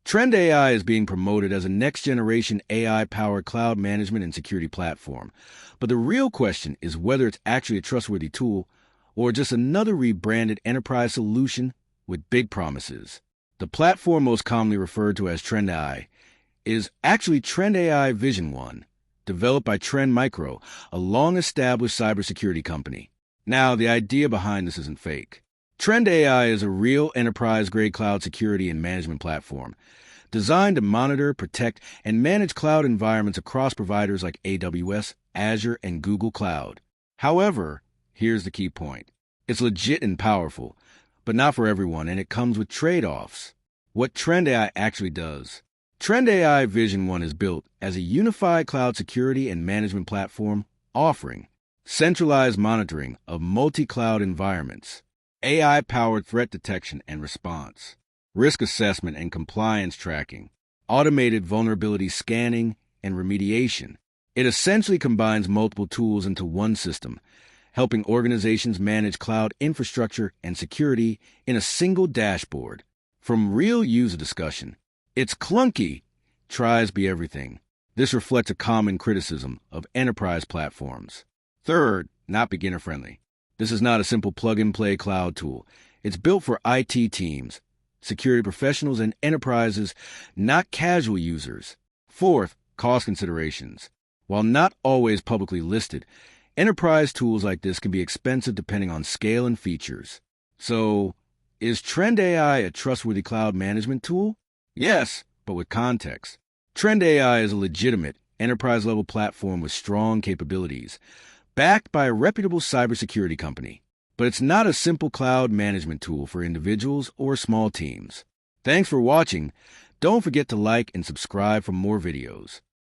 TrendAI is being promoted as a next-generation AI-powered cloud management and security platform. But the real question is whether it's actually a trustworthy tool or just another rebranded enterprise solution with big promises. The platform most commonly referred to as TrendAI is actually TrendAI Vision 1, developed by Trend Micro, a long-established cybersecurity company. Now, the idea behind this isn't fake. TrendAI is a real enterprise-grade cloud security and management platform designed to monitor, protect, and manage cloud environments across providers like AWS, Azure, and Google Cloud. However, here's the key point. It's legit and powerful, but not for everyone, and it comes with trade-offs. What TrendAI actually does. TrendAI Vision 1 is built as a unified cloud security and management platform offering centralized monitoring of multi-cloud environments, AI-powered threat detection and response, risk assessment and compliance tracking, automated vulnerability scanning and remediation. It essentially combines multiple tools into one system, helping organizations manage cloud infrastructure and security in a single dashboard. From real user discussion, it's clunky, tries be everything. This reflects a common criticism of enterprise platforms. Third, not beginner-friendly. This is not a simple plug-and-play cloud tool. It's built for IT teams, security professionals, and enterprises, not casual users. Fourth, cost considerations. While not always publicly listed, enterprise tools like this can be expensive depending on scale and features. So, is TrendAI a trustworthy cloud management tool? Yes, but with context. TrendAI is a legitimate, enterprise-level platform with strong capabilities, backed by a reputable cybersecurity company. But it's not a simple cloud management tool for individuals or small teams. Thanks for watching. Don't forget to like and subscribe for more videos.